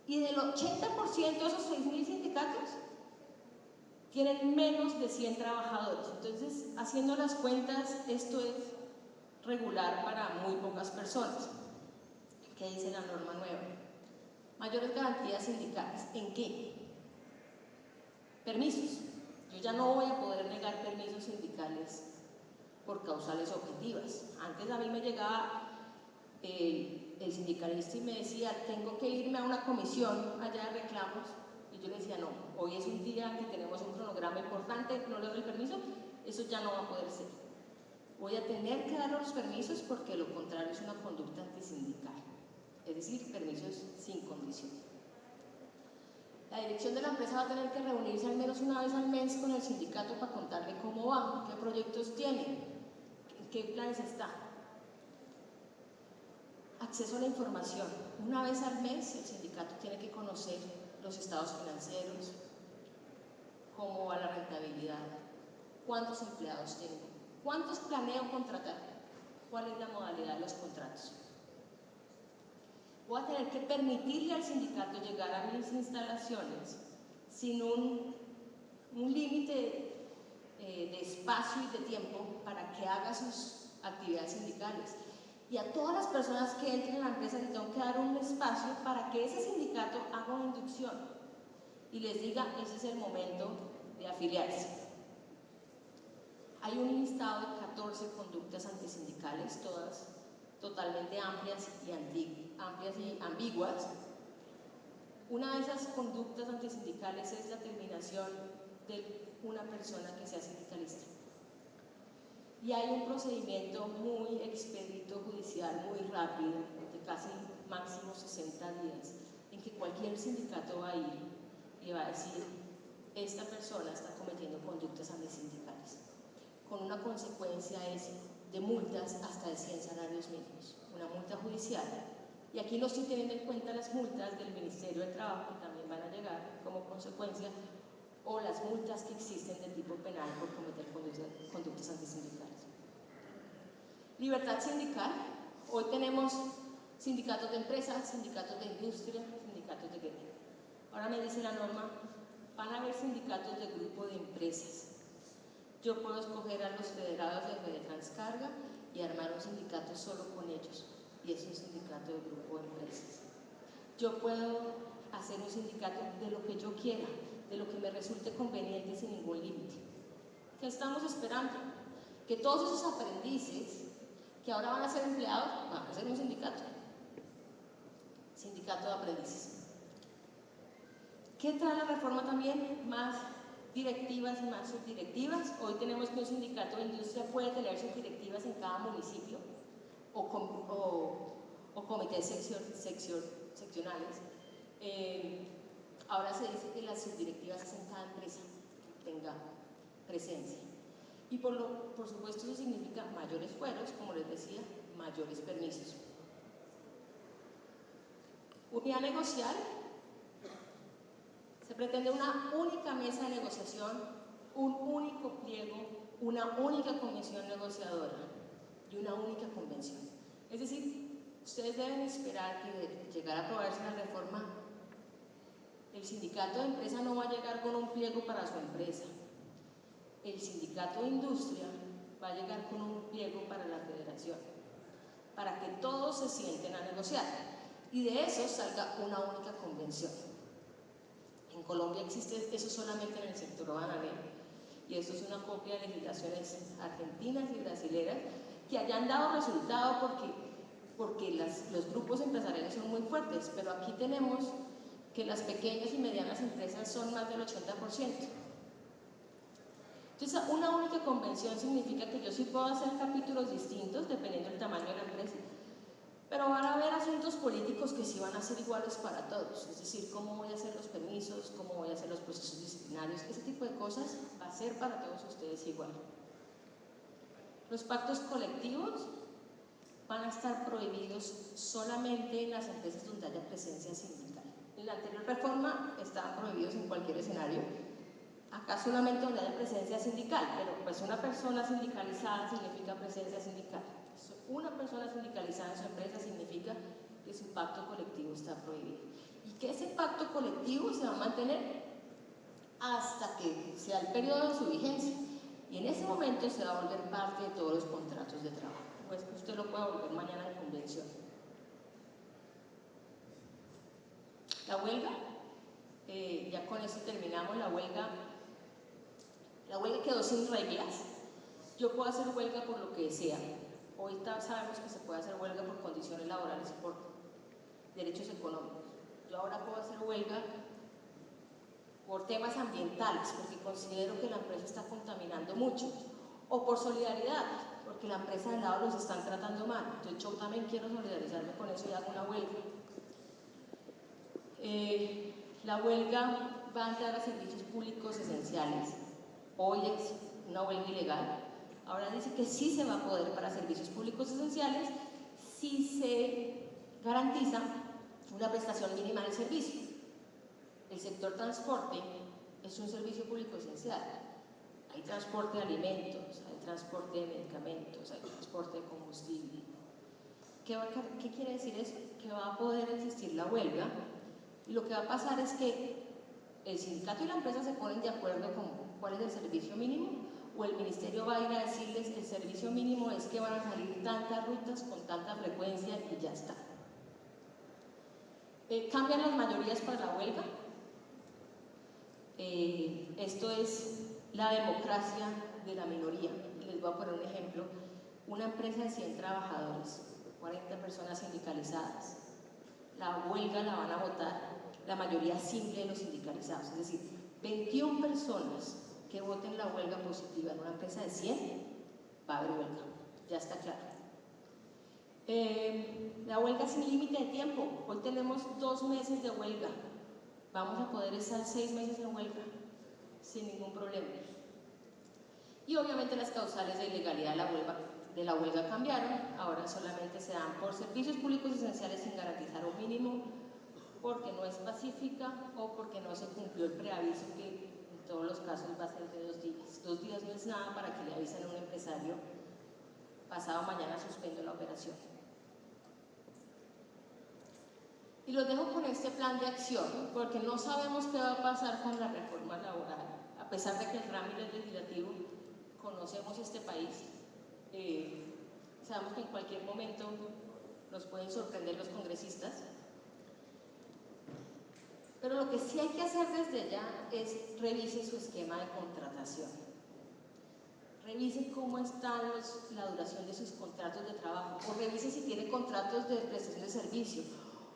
Y del 80% de esos 6.000 sindicatos tienen menos de 100 trabajadores. Entonces, haciendo las cuentas, esto es regular para muy pocas personas. ¿Qué dice la norma nueva? Mayores garantías sindicales. ¿En qué? Permisos. Yo ya no voy a poder negar permisos sindicales por causales objetivas. Antes a mí me llegaba el sindicalista y me decía, tengo que irme a una comisión allá de reclamos, y yo le decía, no, hoy es un día que tenemos un cronograma importante, no le doy el permiso, eso ya no va a poder ser. Voy a tener que dar los permisos porque lo contrario es una conducta antisindical, es decir, permisos sin condición. La dirección de la empresa va a tener que reunirse al menos una vez al mes con el sindicato para contarle cómo va, qué proyectos tiene, en qué planes está. Acceso a la información. Una vez al mes el sindicato tiene que conocer los estados financieros, cómo va la rentabilidad, cuántos empleados tengo, cuántos planeo contratar, cuál es la modalidad de los contratos. Voy a tener que permitirle al sindicato llegar a mis instalaciones sin un límite de espacio y de tiempo para que haga sus actividades sindicales. Y a todas las personas que entren en la empresa les tengo que dar un espacio para que ese sindicato haga una inducción y les diga, ese es el momento de afiliarse. Hay un listado de 14 conductas antisindicales, todas totalmente amplias y ambiguas. Una de esas conductas antisindicales es la terminación de una persona que sea sindicalista. Y hay un procedimiento muy expedito judicial, muy rápido, de casi máximo 60 días, en que cualquier sindicato va a ir y va a decir, esta persona está cometiendo conductas antisindicales, con una consecuencia de multas hasta de 100 salarios mínimos, una multa judicial. Y aquí no estoy teniendo en cuenta las multas del Ministerio del Trabajo, que también van a llegar como consecuencia, o las multas que existen de tipo penal por cometer conductas antisindicales. Libertad sindical. Hoy tenemos sindicatos de empresas, sindicatos de industria, sindicatos de guerra. Ahora me dice la norma, van a haber sindicatos de grupo de empresas. Yo puedo escoger a los federados de Fedetranscarga y armar un sindicato solo con ellos, y es un sindicato de grupo de empresas. Yo puedo hacer un sindicato de lo que yo quiera, de lo que me resulte conveniente sin ningún límite. ¿Qué estamos esperando? Que todos esos aprendices que ahora van a ser empleados, van a hacer un sindicato de aprendices. ¿Qué trae la reforma también? Más directivas y más subdirectivas. Hoy tenemos que un sindicato de industria puede tener subdirectivas en cada municipio o comités seccionales. Ahora se dice que las subdirectivas es en cada empresa que tenga presencia. Y por supuesto eso significa mayores fueros, como les decía, mayores permisos. Unidad negocial. Se pretende una única mesa de negociación, un único pliego, una única comisión negociadora y una única convención. Es decir, ustedes deben esperar que de llegar a aprobarse la reforma, el sindicato de empresa no va a llegar con un pliego para su empresa. El sindicato de industria va a llegar con un pliego para la federación, para que todos se sienten a negociar y de eso salga una única convención. En Colombia existe eso solamente en el sector bananero, y esto es una copia de legislaciones argentinas y brasileras que hayan dado resultado porque los grupos empresariales son muy fuertes, pero aquí tenemos que las pequeñas y medianas empresas son más del 80%. Entonces, una única convención significa que yo sí puedo hacer capítulos distintos dependiendo del tamaño de la empresa, pero van a haber asuntos políticos que sí van a ser iguales para todos, es decir, cómo voy a hacer los permisos, cómo voy a hacer los procesos disciplinarios, ese tipo de cosas va a ser para todos ustedes igual. Los pactos colectivos van a estar prohibidos solamente en las empresas donde haya presencia sindical. En la anterior reforma estaban prohibidos en cualquier escenario, acá solamente donde haya presencia sindical, pero pues una persona sindicalizada significa presencia sindical. Una persona sindicalizada en su empresa significa que su pacto colectivo está prohibido y que ese pacto colectivo se va a mantener hasta que sea el periodo de su vigencia y en ese momento se va a volver parte de todos los contratos de trabajo. Pues usted lo puede volver mañana en convención. La huelga, ya con esto terminamos. La huelga quedó sin reglas. Yo puedo hacer huelga por lo que sea. Hoy sabemos que se puede hacer huelga por condiciones laborales y por derechos económicos. Yo ahora puedo hacer huelga por temas ambientales, porque considero que la empresa está contaminando mucho, o por solidaridad, porque la empresa de al lado los están tratando mal. Entonces yo también quiero solidarizarme con eso y hago una huelga. La huelga va a entrar a servicios públicos esenciales. Hoy es una huelga ilegal. Ahora dice que sí se va a poder para servicios públicos esenciales si se garantiza una prestación mínima del servicio. El sector transporte es un servicio público esencial. Hay transporte de alimentos, hay transporte de medicamentos, hay transporte de combustible. ¿Qué quiere decir eso? Que va a poder existir la huelga y lo que va a pasar es que el sindicato y la empresa se ponen de acuerdo con cuál es el servicio mínimo, o el ministerio va a ir a decirles el servicio mínimo es que van a salir tantas rutas con tanta frecuencia y ya está. Cambian las mayorías para la huelga. Esto es la democracia de la minoría. Les voy a poner un ejemplo. Una empresa de 100 trabajadores, 40 personas sindicalizadas. La huelga la van a votar la mayoría simple de los sindicalizados, es decir, 21 personas que voten la huelga positiva en una empresa de 100, va a haber huelga, ya está claro. La huelga sin límite de tiempo. Hoy tenemos 2 meses de huelga. Vamos a poder estar 6 meses en huelga sin ningún problema. Y obviamente las causales de ilegalidad de la huelga cambiaron. Ahora solamente se dan por servicios públicos esenciales sin garantizar un mínimo, porque no es pacífica o porque no se cumplió el preaviso, que en todos los casos va a ser de 2 días. 2 días no es nada para que le avisen a un empresario: pasado mañana suspendo la operación. Y los dejo con este plan de acción, porque no sabemos qué va a pasar con la reforma laboral. A pesar de que el trámite legislativo, conocemos este país, sabemos que en cualquier momento nos pueden sorprender los congresistas. Pero lo que sí hay que hacer desde ya es revisen su esquema de contratación. Revisen cómo está la duración de sus contratos de trabajo, o revisen si tiene contratos de prestación de servicio,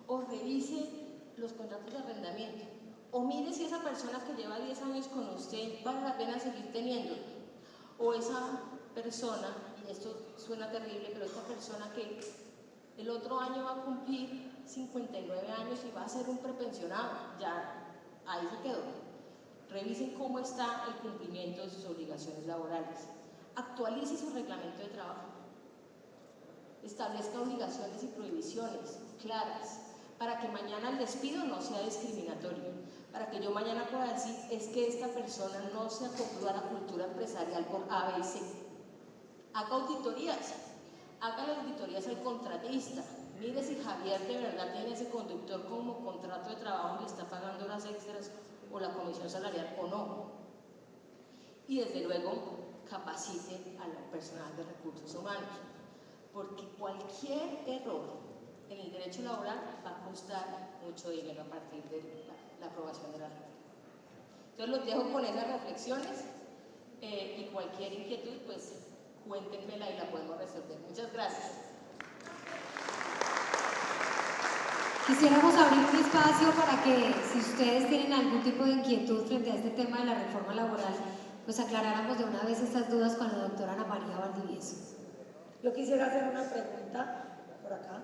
o revise los contratos de arrendamiento, o mire si esa persona que lleva 10 años con usted vale la pena seguir teniendo, o esa persona, y esto suena terrible, pero esta persona que el otro año va a cumplir 59 años y va a ser un prepensionado, ya ahí se quedó. Revisen cómo está el cumplimiento de sus obligaciones laborales, actualice su reglamento de trabajo, establezca obligaciones y prohibiciones claras, para que mañana el despido no sea discriminatorio, para que yo mañana pueda decir: es que esta persona no se acopló a la cultura empresarial por A, B y C. Haga auditorías, haga las auditorías al contratista, mire si Javier de verdad tiene ese conductor como contrato de trabajo y le está pagando horas extras o la comisión salarial o no. Y desde luego capacite al personal de recursos humanos, porque cualquier error en el derecho laboral va a costar mucho dinero a partir de la aprobación de la reforma. Entonces los dejo con esas reflexiones y cualquier inquietud, pues cuéntenmela y la podemos resolver. Muchas gracias. Quisiéramos abrir un espacio para que, si ustedes tienen algún tipo de inquietud frente a este tema de la reforma laboral, pues aclaráramos de una vez estas dudas con la doctora Ana María Valdivieso. Yo quisiera hacer una pregunta por acá.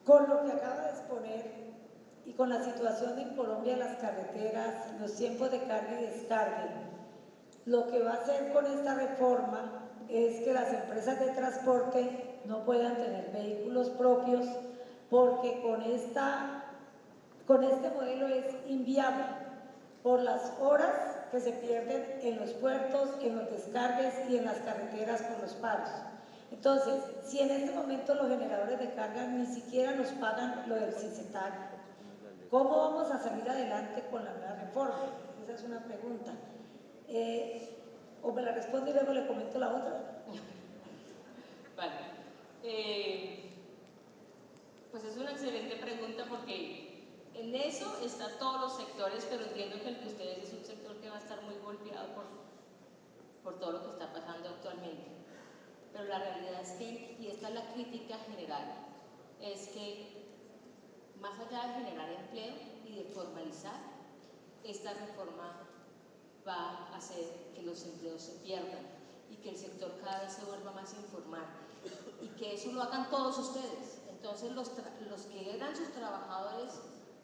Con lo que acaba de exponer y con la situación en Colombia de las carreteras, los tiempos de carga y descarga, lo que va a hacer con esta reforma es que las empresas de transporte no puedan tener vehículos propios porque con este modelo es inviable por las horas que se pierden en los puertos, en los descargues y en las carreteras por los paros. Entonces, si en este momento los generadores de carga ni siquiera nos pagan lo del CICETAC, ¿cómo vamos a salir adelante con la nueva reforma? Esa es una pregunta. O me la respondo y luego le comento la otra. Vale. Pues es una excelente pregunta porque en eso están todos los sectores, pero entiendo que el de ustedes es un sector que va a estar muy golpeado por todo lo que está pasando actualmente. Pero la realidad es que, y esta es la crítica general, es que más allá de generar empleo y de formalizar, esta reforma va a hacer que los empleos se pierdan y que el sector cada vez se vuelva más informal y que eso lo hagan todos ustedes. Entonces los que eran sus trabajadores,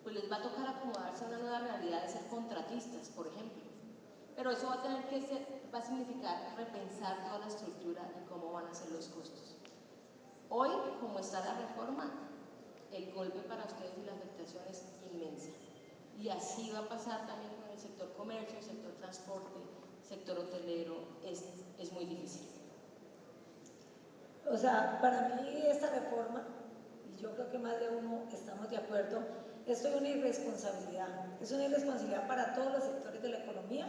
pues les va a tocar acomodarse a una nueva realidad de ser contratistas, por ejemplo. Pero eso va a tener que va a significar repensar toda la estructura y cómo van a ser los costos. Hoy, como está la reforma, el golpe para ustedes y la afectación es inmensa. Y así va a pasar también con el sector comercio, el sector transporte, el sector hotelero, es muy difícil. O sea, para mí esta reforma, y yo creo que más de uno estamos de acuerdo, esto es una irresponsabilidad. Es una irresponsabilidad para todos los sectores de la economía,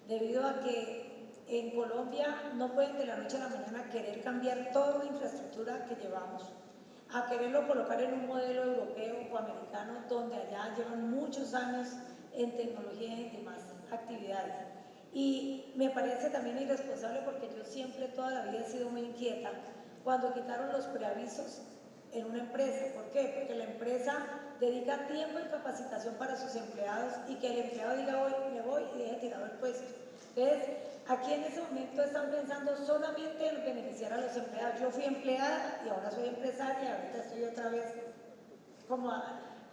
debido a que en Colombia no pueden de la noche a la mañana querer cambiar toda la infraestructura que llevamos, a quererlo colocar en un modelo europeo o americano, donde allá llevan muchos años en tecnología y demás actividades. Y me parece también irresponsable porque yo siempre, toda la vida he sido muy inquieta cuando quitaron los preavisos en una empresa. ¿Por qué? Porque la empresa dedica tiempo y capacitación para sus empleados y que el empleado diga hoy me voy y deje tirado el puesto. Entonces, aquí en ese momento están pensando solamente en beneficiar a los empleados. Yo fui empleada y ahora soy empresaria y ahorita estoy otra vez,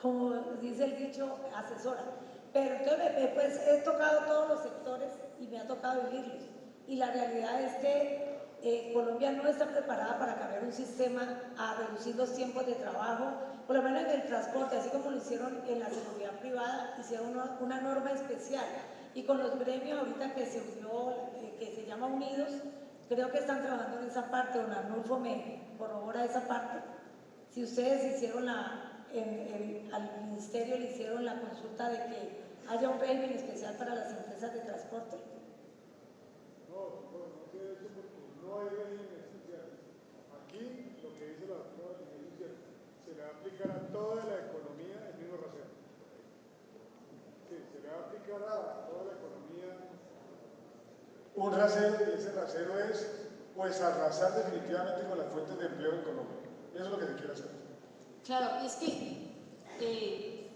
como dice el dicho, asesora. Pero entonces pues he tocado todos los sectores y me ha tocado vivirlos. Y la realidad es que Colombia no está preparada para cambiar un sistema a reducir los tiempos de trabajo, por lo menos en el transporte, así como lo hicieron en la seguridad privada, hicieron una norma especial. Y con los gremios ahorita que se unió, que se llama Unidos, creo que están trabajando en esa parte. Don Arnulfo me corrobora esa parte. Si ustedes hicieron al ministerio le hicieron la consulta de que haya un régimen especial para las empresas de transporte. No tiene eso porque no hay régimen especial. Aquí lo que dice la doctora es cierto, se le va a aplicar a toda la economía el mismo rasero. Sí, se le va a aplicar a toda la economía un rasero, y ese rasero es pues arrasar definitivamente con las fuentes de empleo en Colombia. Eso es lo que se quiere hacer. Claro, y es que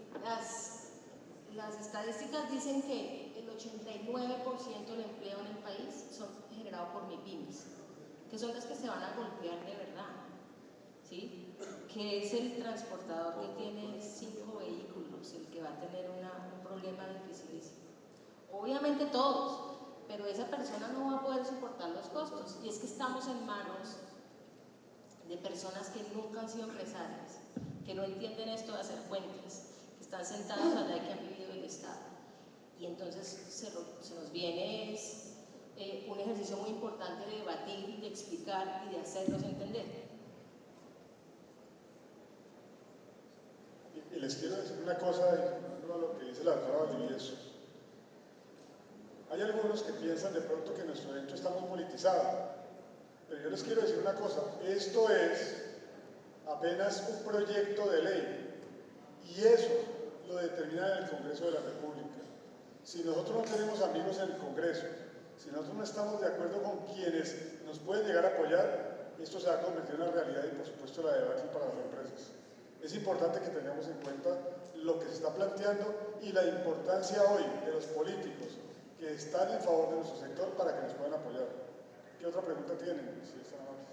las estadísticas dicen que el 89% del empleo en el país son generados por MIPYMES, que son las que se van a golpear de verdad, ¿sí? Que es el transportador que tiene 5 vehículos, el que va a tener un problema dificilísimo. Obviamente todos, pero esa persona no va a poder soportar los costos, y es que estamos en manos de personas que nunca han sido empresarias, que no entienden esto de hacer cuentas, que están sentados allá y que han vivido el Estado. Y entonces se nos viene un ejercicio muy importante de debatir, de explicar y de hacerlos entender. Y les quiero decir una cosa, a lo que dice la doctora Valdivieso. Hay algunos que piensan de pronto que nuestro evento está muy politizado. Pero yo les quiero decir una cosa, esto es apenas un proyecto de ley y eso lo determina el Congreso de la República. Si nosotros no tenemos amigos en el Congreso, si nosotros no estamos de acuerdo con quienes nos pueden llegar a apoyar, esto se va a convertir en una realidad y por supuesto la debacle para las empresas. Es importante que tengamos en cuenta lo que se está planteando y la importancia hoy de los políticos que están en favor de nuestro sector para que nos puedan apoyar. ¿Qué otra pregunta tienen? Si están amables.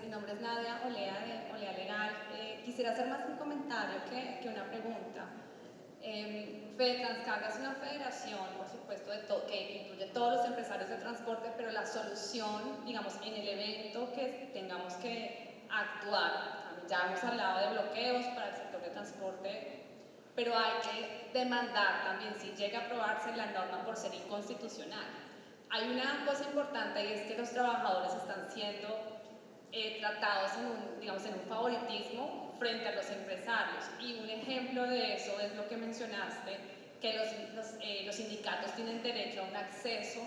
mi nombre es Nadia Olea de Olea Legal. Quisiera hacer más un comentario que una pregunta. FedeTranscarga es una federación, por supuesto, que incluye todos los empresarios de transporte, pero la solución, digamos, en el evento que tengamos que actuar, ya hemos hablado de bloqueos para el sector de transporte, pero hay que demandar también, si llega a aprobarse la norma por ser inconstitucional. Hay una cosa importante y es que los trabajadores están siendo tratados en un favoritismo frente a los empresarios, y un ejemplo de eso es lo que mencionaste, que los sindicatos tienen derecho a un acceso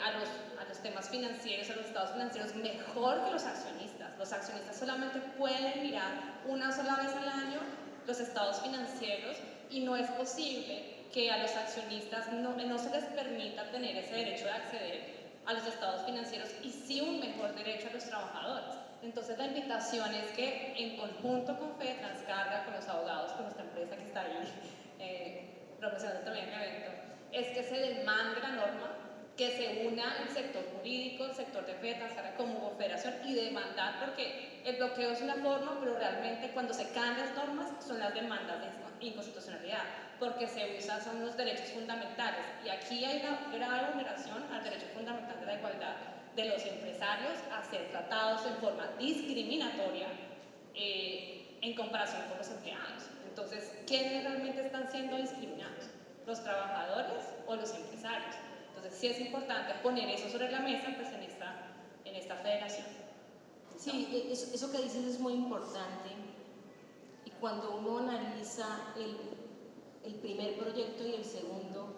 a los temas financieros, a los estados financieros mejor que los accionistas. Los accionistas solamente pueden mirar una sola vez al año los estados financieros, y no es posible que a los accionistas no se les permita tener ese derecho de acceder a los estados financieros, y sí un mejor derecho a los trabajadores. Entonces la invitación es que en conjunto con FedeTranscarga, con los abogados, con nuestra empresa que está ahí representando también el evento, es que se demande la norma, que se una el sector jurídico, el sector de FedeTranscarga como federación, y demandar, porque el bloqueo es una forma, pero realmente cuando se caen las normas son las demandas de inconstitucionalidad, porque son los derechos fundamentales, y aquí hay una grave vulneración al derecho fundamental de la igualdad de los empresarios a ser tratados en forma discriminatoria en comparación con los empleados. Entonces, ¿quiénes realmente están siendo discriminados? ¿Los trabajadores o los empresarios? Entonces, sí es importante poner eso sobre la mesa, pues, en esta federación. Sí, eso que dices es muy importante, y cuando uno analiza el primer proyecto y el segundo,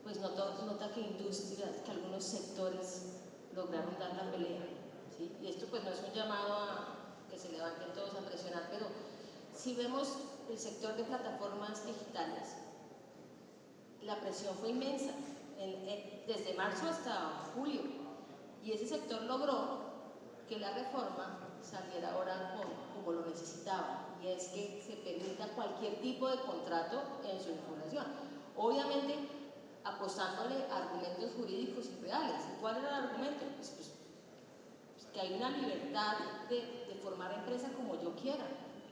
pues nota que industrias, que algunos sectores lograron dar la pelea, ¿sí? Y esto pues no es un llamado a que se levanten todos a presionar, pero si vemos el sector de plataformas digitales, la presión fue inmensa, desde marzo hasta julio, y ese sector logró que la reforma saliera ahora como lo necesitaba, y es que se permita cualquier tipo de contrato en su información. Obviamente, apostándole a argumentos jurídicos y reales. ¿Cuál era el argumento? Pues que hay una libertad de formar empresa como yo quiera.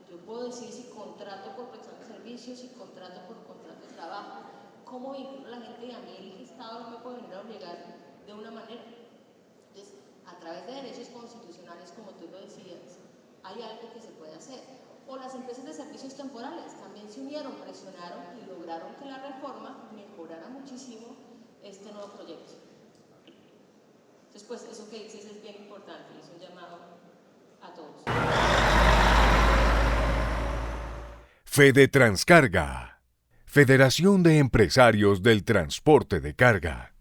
Yo puedo decir si contrato por prestación de servicios, si contrato por contrato de trabajo, cómo vinculo a la gente, y a mí el Estado no me puede venir a obligar de una manera. Entonces, a través de derechos constitucionales, como tú lo decías, hay algo que se puede hacer. O las empresas de servicios temporales también se unieron, presionaron y lograron que la reforma mejorara muchísimo este nuevo proyecto. Entonces, pues eso que dices es bien importante, y es un llamado a todos. FedeTranscarga, Federación de Empresarios del Transporte de Carga.